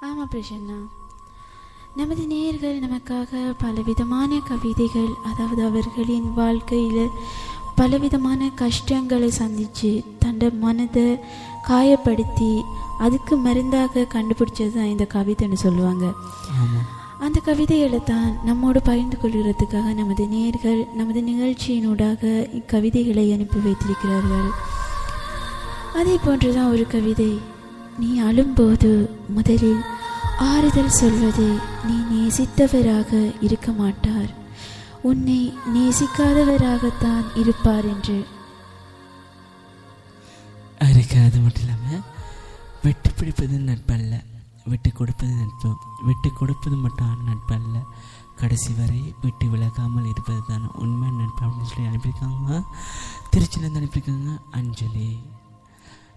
ஆமாம் பிரசன்னா, நமது நேயர்கள் நமக்காக பலவிதமான கவிதைகள், அதாவது அவர்களின் வாழ்க்கையில் பலவிதமான கஷ்டங்களை சந்தித்து தன்னோட மனதை காயப்படுத்தி அதுக்கு மருந்தாக கண்டுபிடிச்சது தான் இந்த கவிதைன்னு சொல்லுவாங்க. அந்த கவிதைகளை தான் நம்மோடு பகிர்ந்து கொள்கிறதுக்காக நமது நேயர்கள் நமது நிகழ்ச்சியினூடாக இக்கவிதைகளை அனுப்பி வைத்திருக்கிறார்கள். அதே போன்றுதான் ஒரு கவிதை. நீ அழும்போது முதலில் ஆறுதல் சொல்வது நீ நேசித்தவராக இருக்க மாட்டார், உன்னை நேசிக்காதவராகத்தான் இருப்பார் என்று. அது மட்டும் இல்லாமல் விட்டு பிடிப்பது நட்பல்ல, விட்டு கொடுப்பது நட்பு. விட்டு கொடுப்பது மட்டும் நட்பல்ல, கடைசி வரை விட்டு விலகாமல் இருப்பது தான் உண்மை நட்பு அப்படின்னு சொல்லி அனுப்பியிருக்காங்க. திருச்சியிலேருந்து அனுப்பியிருக்காங்க அஞ்சலி.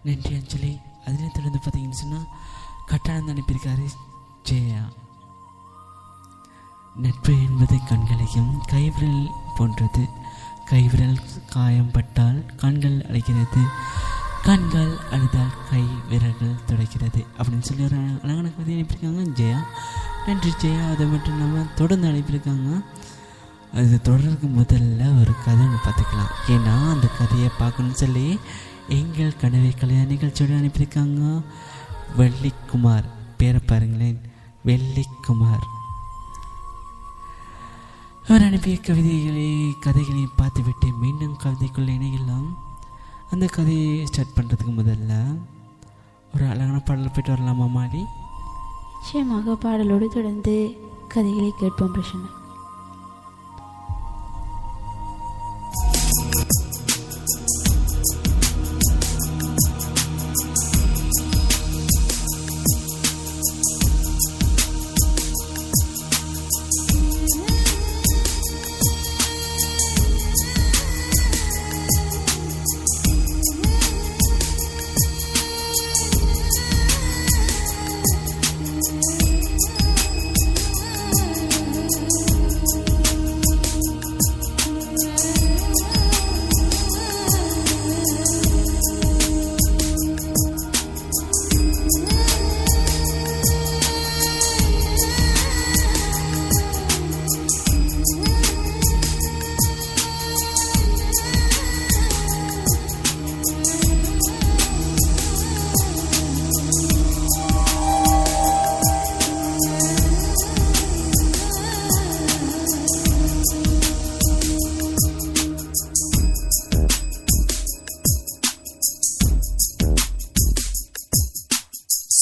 நன்றி அஞ்சலி. அதிலே தொடர்ந்து பார்த்தீங்கன்னு சொன்னால் கட்டாளம் அனுப்பியிருக்காரு ஜெயா. நட்பு என்பது கண்களையும் கைவிரல் போன்றது. கைவிரல் காயம் பட்டால் கண்கள் அழைக்கிறது, கண்கள் அழுதால் கை விரல்கள் துடைக்கிறது அப்படின்னு சொல்லி ஒரு அழகான கவிதை அனுப்பியிருக்காங்க ஜெயா. நன்றி ஜெயா. அதை மட்டும் இல்லாமல் தொடர்ந்து அனுப்பியிருக்காங்க. அது தொடர்க்கு முதல்ல ஒரு கதை ஒன்று பார்த்துக்கலாம். ஏன்னா அந்த கதையை பார்க்கணுன்னு சொல்லி எங்கள் கனவை கல்யாண நிகழ்ச்சியோடு அனுப்பியிருக்காங்க வெள்ளிக்குமார். பேரை பாருங்களேன், வெள்ளிக்குமார். அவர் அனுப்பிய கதைகளை பார்த்துவிட்டு மீண்டும் கவிதைக்குள்ளே இணையலாம். அந்த கதையை ஸ்டார்ட் பண்ணுறதுக்கு முதல்ல ஒரு அழகான பாடல் போய்ட்டு வரலாமா மாடி? நிச்சயமாக பாடலோடு தொடர்ந்து கதைகளை கேட்போம் பிரசன்னா.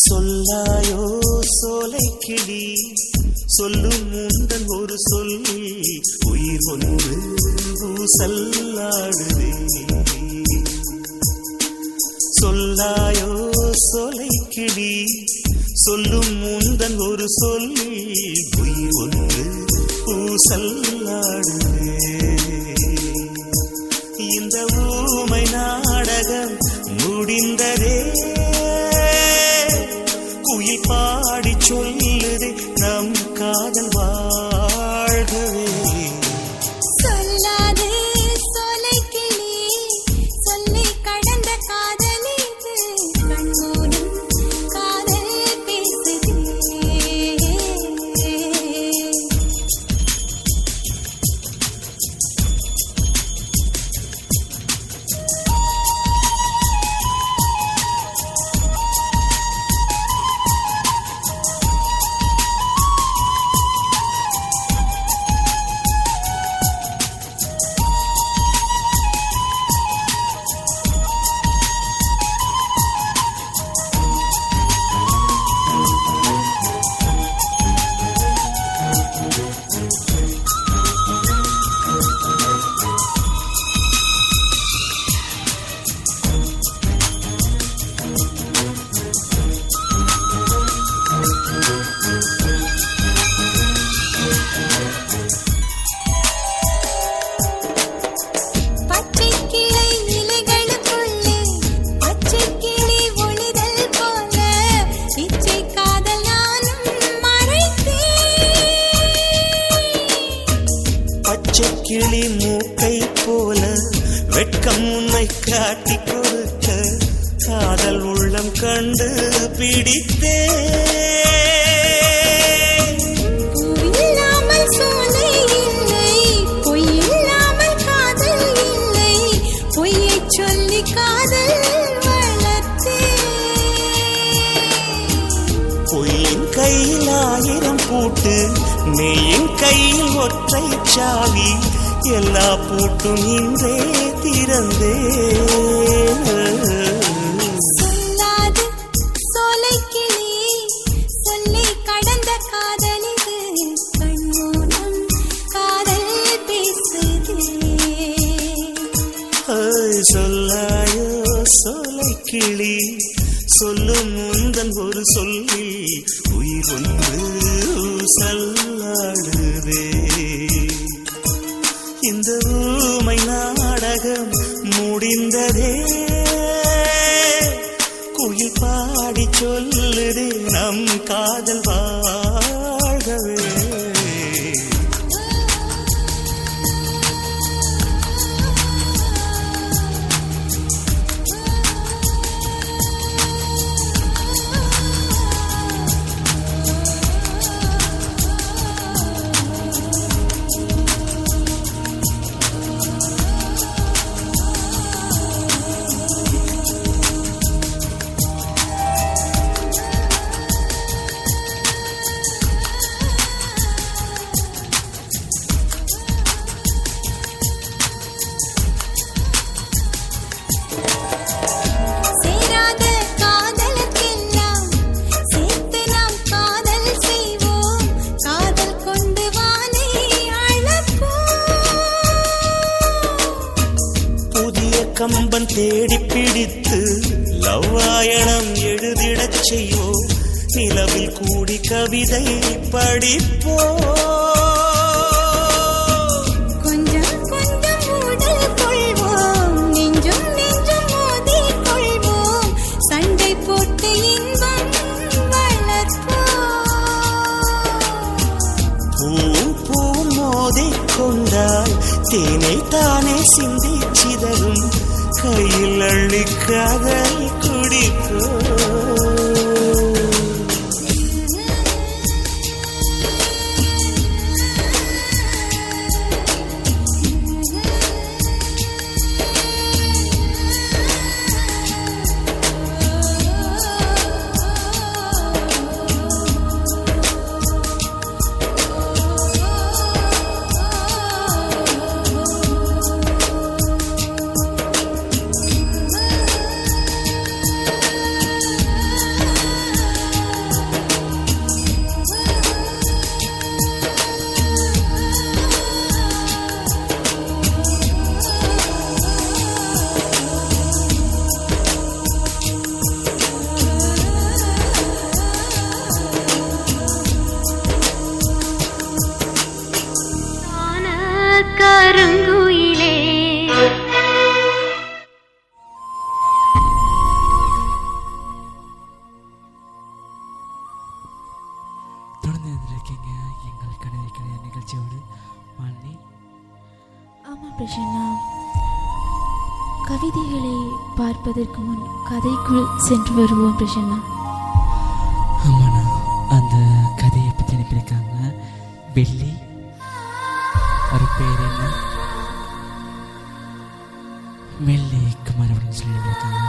சொல்லாயோ சோலை கிளி, சொல்லும் முந்தன் ஒரு சொல்லி உயிர் ஒன்று ஊசல்லாடுதே. சொல்லாயோ சோலை கிளி, சொல்லும் முந்தன் ஒரு சொல்லி உயிர் ஒன்று ஊசல்லாடுதே. இந்த ஊமை நாடகம் முடிந்ததே, குயில் பாடி சொல்லுதே நம் காதல் வாழ்கவே. சொல்லாதே சோலை கிளி, சொல்லி கடந்த காதல் இது, கண்மூடும் காதல் பேசுதே. கிளி மூக்கை போல வெட்கம் உன்னை காட்டி கொடுக்க காதல் உள்ளம் கண்டு பிடித்தே. பூட்டு மெயின் கையில் ஒற்றை சாவி எல்லா பூட்டும் இன்றே திறந்தே சொல்லாது சோலைக்கிளி சொல்லி கடந்த காதலிது கண்மூலம் காதல் பேசுது சொல்லாயோ சோலை கிளி சொல்லும் முந்தன் ஒரு சொல்லி உயிர் ஒன்று சல்லாடுதே இந்த ஊமை நாடகம் முடிந்ததே குயில் பாடி சொல்லுதே நம் காதல் வாழ்கவே கம்பன் தேடி பிடித்து லவ்வாயணம் எழுதிடச் செய்வோ நிலவில் கூடி கவிதை படிப்போ கொஞ்சம் கொஞ்சம் உடல் கொள்வோம் நெஞ்சும் நெஞ்சும் மோதி கொள்வோம் சண்டை போட்டு இன்பம் வளர்ப்போம் பூவும் மோதி கொண்டால் தேனை தானே சிந்தி சிதறும் கையில் அள்ளி காதல் குடிப்போ கருங்குயிலே தொடர்ந்து இருக்கீங்க எங்கள் கதை நிகழ்ச்சியோடு மாலினி. ஆமாம் பிரசன்னா, கவிதைகளை பார்ப்பதற்கு முன் கதைக்குள் சென்று வருவோம் பிரசன்னா. ஆமாண்ணா, அந்த கதையை பற்றி அனுப்பியிருக்காங்க. வெள்ளி ஒரு பேர் என்ன, வெள்ளி குமார் அப்படின்னு சொல்லியிருக்காங்க.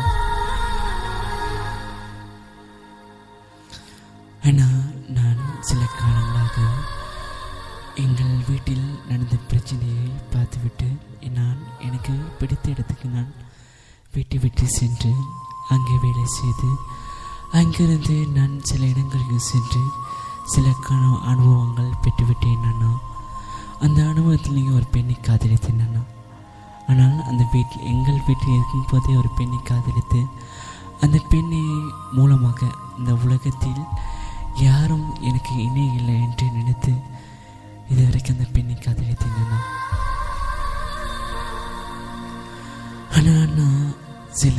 ஆனால் நான் சில காலங்களாக எங்கள் வீட்டில் நடந்த பிரச்சனையை பார்த்துவிட்டு எனக்கு பிடித்த இடத்துக்கு நான் வீட்டை விட்டு சென்று அங்கே வேலை செய்து அங்கிருந்து நான் சில இடங்களுக்கு சென்று சில அனுபவங்கள் பெற்றுவிட்டேன். அந்த அனுபவத்தில் நீங்கள் ஒரு பெண்ணை காதலித்தேன். ஆனால் அந்த எங்கள் வீட்டில் இருக்கும் போதே ஒரு பெண்ணை காதலித்து அந்த பெண்ணை மூலமாக இந்த உலகத்தில் யாரும் எனக்கு இணை இல்லை என்று நினைத்து இதுவரைக்கும் அந்த பெண்ணை காதலித்தேன். ஆனால் நான் சில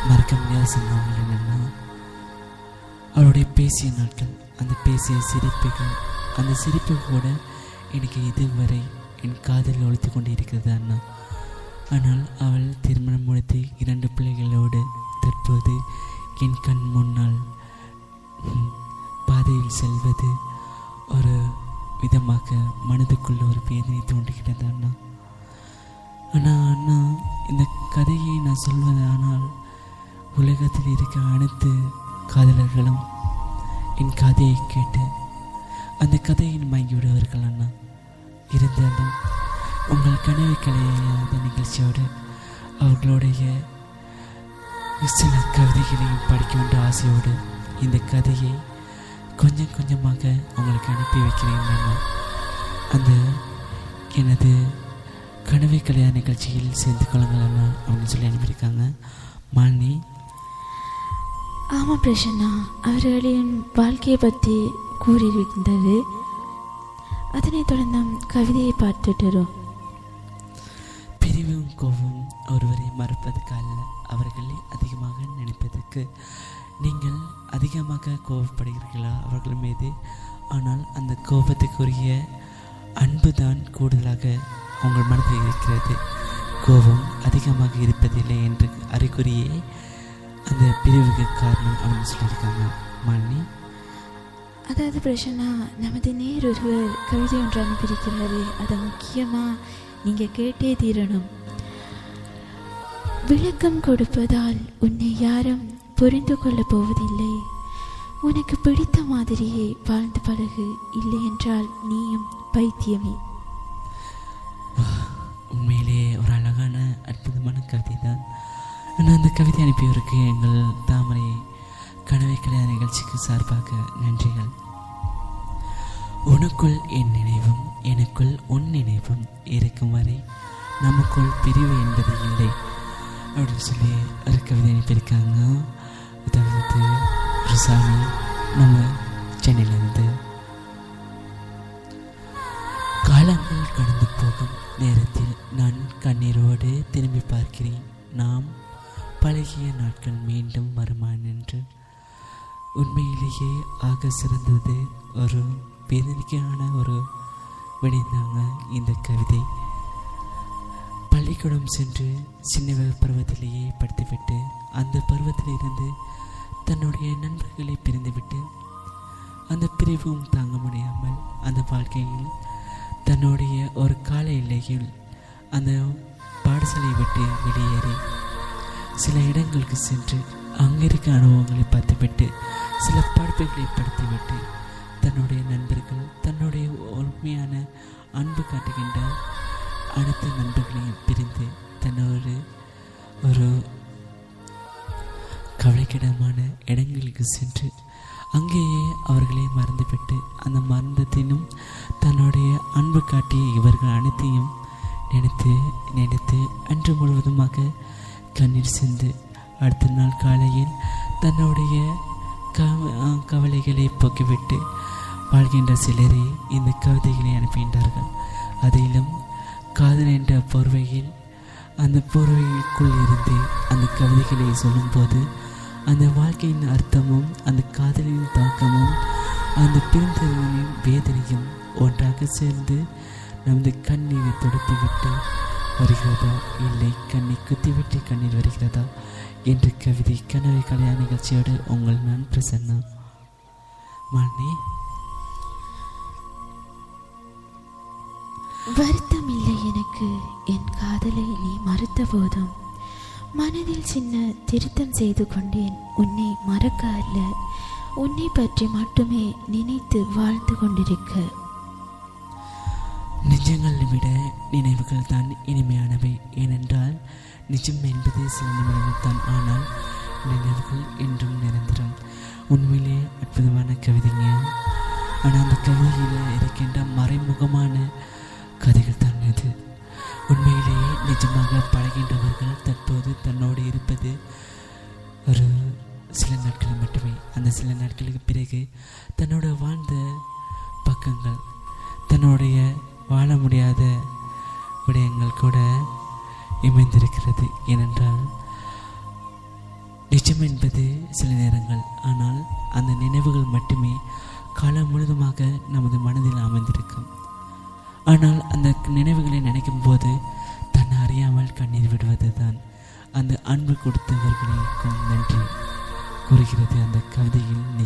மறக்க முடியாத சம்பவங்கள் என்னென்னா, அவளுடைய பேசிய நாட்கள், அந்த பேசிய சிரிப்புகள், அந்த சிரிப்பு கூட எனக்கு இதுவரை என் காதில் ஒழித்து கொண்டு இருக்கிறது அண்ணா. ஆனால் அவள் திருமணம் முடித்து 2 பிள்ளைகளோடு தற்போது என் கண் முன்னால் பாதையில் செல்வது ஒரு விதமாக மனதுக்குள்ள ஒரு வேதனை தோன்றுகிறது அண்ணா. ஆனால் அண்ணா, இந்த கதையை நான் சொல்வது, ஆனால் உலகத்தில் இருக்க அனைத்து காதலர்களும் என் கதையை கேட்டு அந்த கதையில் மயங்கிவிடுவார்கள் அண்ணா. இருந்தாலும் உங்கள் கனவு கலையாத நிகழ்ச்சியோடு அவர்களுடைய சில கவிதைகளையும் படிக்க வேண்டிய ஆசையோடு இந்த கதையை கொஞ்சம் கொஞ்சமாக உங்களுக்கு அனுப்பி வைக்கிறேன் அண்ணா. அந்த எனது கனவு கலையா நிகழ்ச்சியில் சேர்ந்து கொள்ளுங்கள் அண்ணா அப்படின்னு சொல்லி அனுப்பியிருக்காங்க மாலினி. ஆமாம் பிரசன்னா, அவர்களின் வாழ்க்கையை பற்றி கூறியிருந்தது. அதனைத் தொடர்ந்து நாம் கவிதையை பார்த்துட்டுறோம். பிரிவும் கோபம் ஒருவரை மறுப்பதற்கு அல்ல, அவர்களை அதிகமாக நினைப்பதற்கு. நீங்கள் அதிகமாக கோபப்படுகிறீர்களா அவர்கள் மீது? ஆனால் அந்த கோபத்துக்குரிய அன்பு தான் கூடுதலாக உங்கள் மனதில் இருக்கிறது. கோபம் அதிகமாக இருப்பதில்லை என்று அறிகுறியே அந்த பிரிவுக்கு காரணம் அப்படின்னு சொல்லியிருக்காங்க மாலினி. அதாவது பிரசன்னா, நமது நேர் ஒருவர் கவிதை ஒன்று அனுப்பியிருக்கிறாரு. அதை முக்கியமாக நீங்கள் கேட்டே தீரணும். விளக்கம் கொடுப்பதால் உன்னை யாரும் புரிந்து கொள்ளப் போவதில்லை. உனக்கு பிடித்த மாதிரியே வாழ்ந்து பழகு, இல்லை என்றால் நீயும் பைத்தியமே. உண்மையிலேயே ஒரு அழகான அற்புதமான கவிதை தான். நான் அந்த கவிதை அனுப்பியவருக்கு எங்கள் தாமரை கனவை கலையா நிகழ்ச்சிக்கு சார்பாக நன்றிகள். உனக்குள் என் நினைவும் எனக்குள் உன் நினைவும் இருக்கும் வரை நமக்குள் பிரிவு என்பது இல்லை அப்படின்னு சொல்லி ஒரு கவிதை அனுப்பியிருக்காங்க. அதாவது ருசாமி நம்ம சென்னையிலிருந்து. காலங்கள் கடந்து போகும் நேரத்தில் நான் கண்ணீரோடு திரும்பி பார்க்கிறேன். நாம் பழகிய நாட்கள் மீண்டும் வருமான் என்று. உண்மையிலேயே ஆக சிறந்தது ஒரு வேதனைக்கான ஒரு விடைந்தாங்க இந்த கவிதை. பள்ளிக்கூடம் சென்று சின்ன பருவத்திலேயே படித்துவிட்டு அந்த பருவத்திலிருந்து தன்னுடைய நண்பர்களை பிரிந்துவிட்டு அந்த பிரிவும் தாங்க முடியாமல் அந்த வாழ்க்கையில் தன்னுடைய ஒரு கால எல்லையில் அந்த பாடசாலையை விட்டு வெளியேறி சில இடங்களுக்கு சென்று அங்கிருக்க அனுபவங்களை பார்த்துவிட்டு சில படிப்புகளை படித்துவிட்டு தன்னுடைய நண்பர்கள் தன்னுடைய உண்மையான அன்பு காட்டுகின்ற அனைத்து நண்பர்களையும் பிரிந்து தன்னோட ஒரு கவலைக்கிடமான இடங்களுக்கு சென்று அங்கேயே அவர்களை மறந்துவிட்டு அந்த மறந்ததினும் தன்னுடைய அன்பு காட்டிய இவர்கள் அனைத்தையும் நினைத்து நினைத்து அன்று முழுவதுமாக கண்ணீர் சிந்து அடுத்த நாள் காலையில் தன்னுடைய கவலைகளை போக்கிவிட்டு வாழ்கின்ற சிலரே இந்த கவிதைகளை அனுப்புகின்றார்கள். அதிலும் காதல் என்ற போர்வையில் அந்த போர்வைக்குள் இருந்து அந்த கவிதைகளை சொல்லும்போது அந்த வாழ்க்கையின் அர்த்தமும் அந்த காதலின் தாக்கமும் அந்த பிரிந்தவர்களின் வேதனையும் ஒன்றாக சேர்ந்து நமது கண்ணீரை துடைத்துவிட்டு வருகிறதா, இல்லை கண்ணை குத்திவிட்டு கண்ணீர் வருகிறதா என்ற கவிதை கனவை கலையா நிகழ்ச்சியோடு உங்கள் நான் பிரசன்னா. மாலினி, வருத்தம் இல்லை எனக்கு என் காதலை நீ மறுத்த போதும். மனதில் சின்ன திருத்தம் செய்து கொண்டேன். உன்னை மறக்க அல்ல, உன்னை பற்றி மட்டுமே நினைத்து வாழ்ந்து கொண்டிருக்க. நிஜங்களை விட நினைவுகள் தான் இனிமையானவை. ஏனென்றால் நிஜம் என்பது சில நிமிடங்கள் தான், ஆனால் நினைவுகள் என்றும் நிரந்தரம். உண்மையிலே அற்புதமான கவிதைங்க. ஆனால் அந்த கவிதையில் இருக்கின்ற மறைமுகமான கதைகள் தான் இது. உண்மையிலேயே நிஜமாக பழகின்றவர்கள் தற்போது தன்னோடு இருப்பது ஒரு சில நாட்கள் மட்டுமே. அந்த சில நாட்களுக்கு பிறகு தன்னோட வாழ்ந்த பக்கங்கள், தன்னுடைய வாழ முடியாத விடயங்கள் கூட இமைந்திருக்கிறது. ஏனென்றால் நிஜம் என்பது சில நேரங்கள், ஆனால் அந்த நினைவுகள் மட்டுமே காலம் முழுதுமாக நமது மனதில் அமைந்திருக்கும். ஆனால் அந்த நினைவுகளை நினைக்கும் போது தன்னை அறியாமல் கண்ணீர் விடுவது தான் அந்த அன்பு கொடுத்தவர்களுக்கும் நன்றி கூறுகிறது அந்த கவிதையில்